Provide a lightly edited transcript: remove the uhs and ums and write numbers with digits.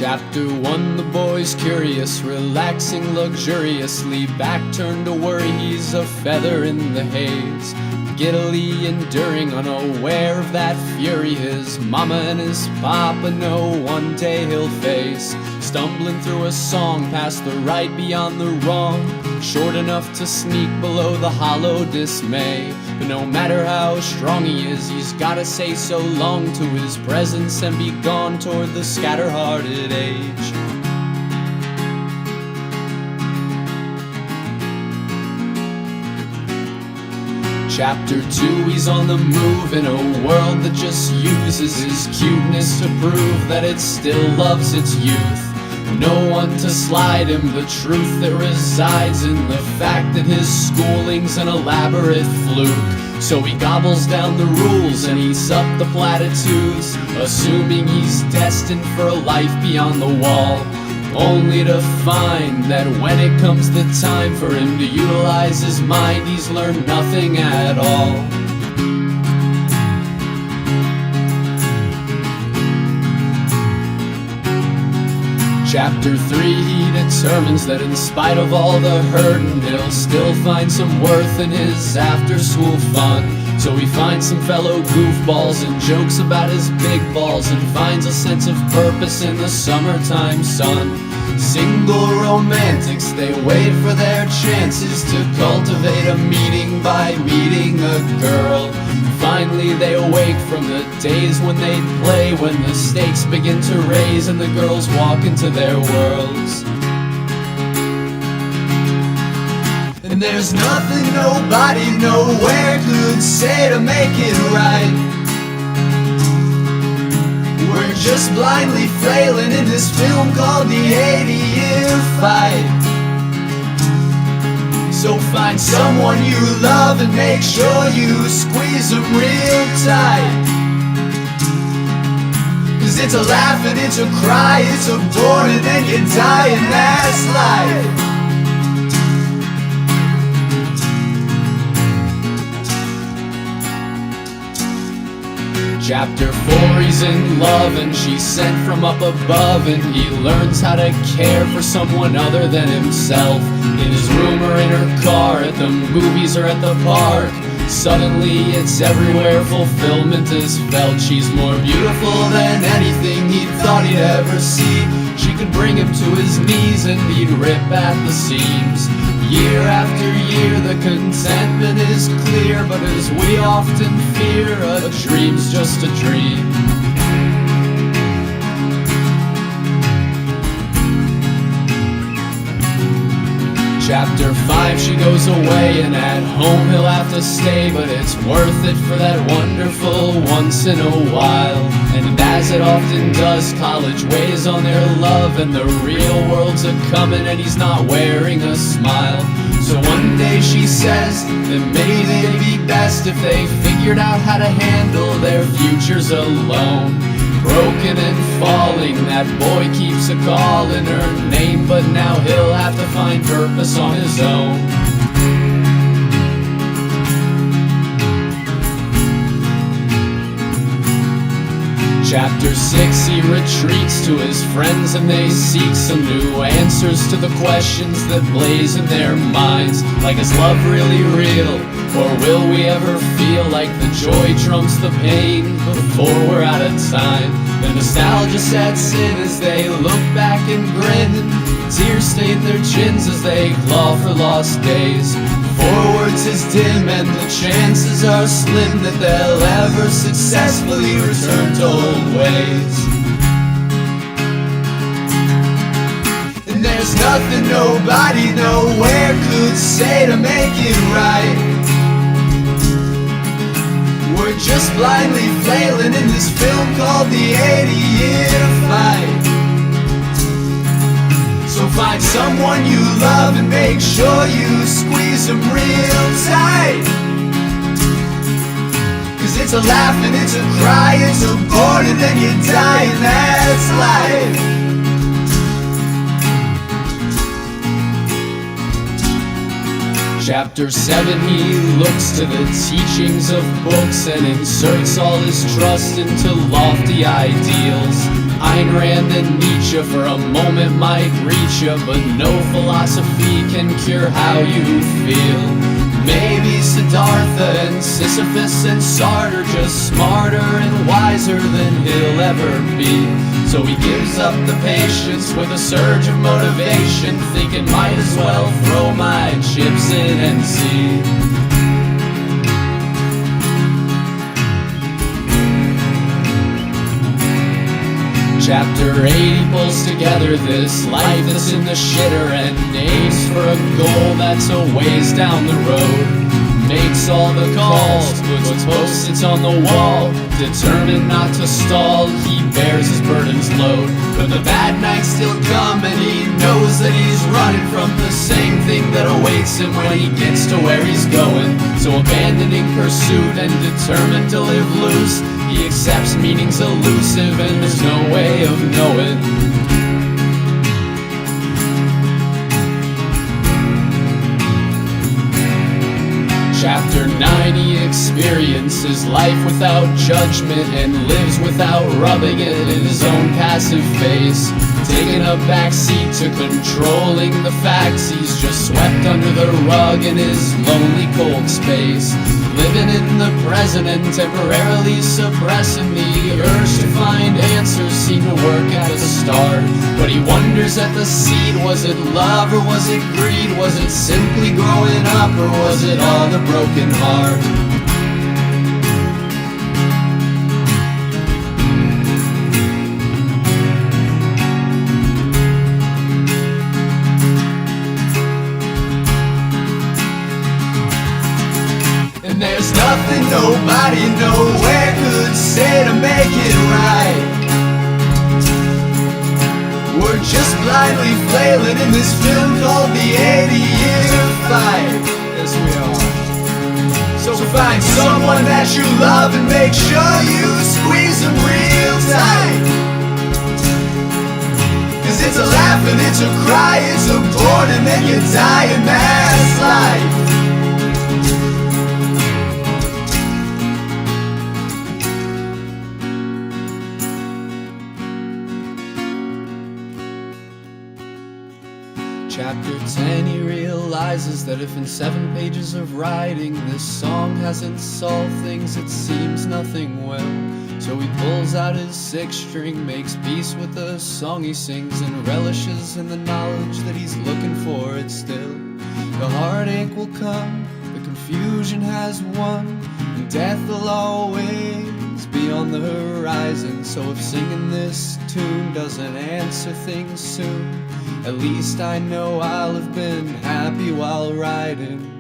Chapter 1, the boy's curious, relaxing luxuriously, back turned to worry, he's a feather in the haze. Giddily enduring, unaware of that fury his mama and his papa know one day he'll face. Stumbling through a song, past the right, beyond the wrong, short enough to sneak below the hollow dismay. But no matter how strong he is, he's gotta say so long to his presence and be gone toward the scatterhearted age. Chapter 2, he's on the move in a world that just uses his cuteness to prove that it still loves its youth. No one to slide him the truth that resides in the fact that his schooling's an elaborate fluke. So he gobbles down the rules and eats up the platitudes, assuming he's destined for a life beyond the wall, only to find that when it comes the time for him to utilize his mind, he's learned nothing at all. Chapter 3, he determines that in spite of all the hurtin', he'll still find some worth in his after-school fun. So he finds some fellow goofballs and jokes about his big balls, and finds a sense of purpose in the summertime sun. Single romantics, they wait for their chances to cultivate a meeting by meeting a girl. Finally they awake from the days when they'd play, when the stakes begin to raise and the girls walk into their worlds. And there's nothing nobody nowhere could say to make it right. We're just blindly flailing in this film called the 80-year fight. So find someone you love and make sure you squeeze them real tight. 'Cause it's a laugh and it's a cry, it's a born and then you die, and that's life. Chapter 4, he's in love and she's sent from up above, and he learns how to care for someone other than himself. In his room or in her car, at the movies or at the park, suddenly it's everywhere, fulfillment is felt. She's more beautiful than anything he'd thought he'd ever see. She could bring him to his knees and he'd rip at the seams. Year after year the contentment is clear, but as we often fear, a dream's just a dream. Chapter 5, she goes away and at home he'll have to stay, but it's worth it for that wonderful once in a while. And as it often does, college weighs on their love and the real world's a-comin' and he's not wearing a smile. So one day she says that maybe it'd be best if they figured out how to handle their futures alone. Broken and falling, that boy keeps a-calling her name, but now he'll have to find purpose on his own. Chapter 6, he retreats to his friends and they seek some new answers to the questions that blaze in their minds. Like, is love really real? Or will we ever feel like the joy trumps the pain before we're out of time? The nostalgia sets in as they look back and grin, tears stain their chins as they claw for lost days. Forwards is dim and the chances are slim that they'll ever successfully return to old ways. And there's nothing nobody nowhere could say to make it right. We're just blindly flailing in this film called the 80-year fight. So find someone you love and make sure you squeeze them real tight. 'Cause it's a laugh and it's a cry, it's a born and then you die, and that's life. Chapter 7, he looks to the teachings of books and inserts all his trust into lofty ideals. Ayn Rand and Nietzsche for a moment might reach you, but no philosophy can cure how you feel. Maybe Siddhartha and Sisyphus and Sartre just smarter and wiser than he'll ever be. So he gives up the patience with a surge of motivation, thinking might as well throw my chips in and see. Chapter 8, he pulls together this life that's in the shitter and aims for a goal that's a ways down the road. Makes all the calls, puts post-its on the wall, determined not to stall, he bears his burden's load. But the bad nights still come and he knows that he's running from the same thing that awaits him when he gets to where he's going. So abandoning pursuit and determined to live loose, he accepts meaning's elusive and there's no way of knowing. Chapter 9, he experiences life without judgment and lives without rubbing it in his own passive face. Taking a backseat to controlling the facts, he's just swept under the rug in his lonely cold space. Living in the present and temporarily suppressing the urge to find answers seemed to work at the start. But he wonders at the seed, was it love or was it greed? Was it simply growing up or was it all the broken heart? And there's nothing nobody nowhere could say to make it right. We're just blindly flailing in this film called the 80-year fight. Yes, we are. So find someone that you love and make sure you squeeze them real tight. Cause it's a laugh and it's a cry, it's a born and then you die, and that's life. Chapter 10, he realizes that if in 7 pages of writing this song hasn't solved things, it seems nothing will. So he pulls out his 6-string, makes peace with the song he sings, and relishes in the knowledge that he's looking for it still. The heartache will come, the confusion has won, and death will always be on the horizon. So if singing this tune doesn't answer things soon, at least I know I'll have been happy while riding.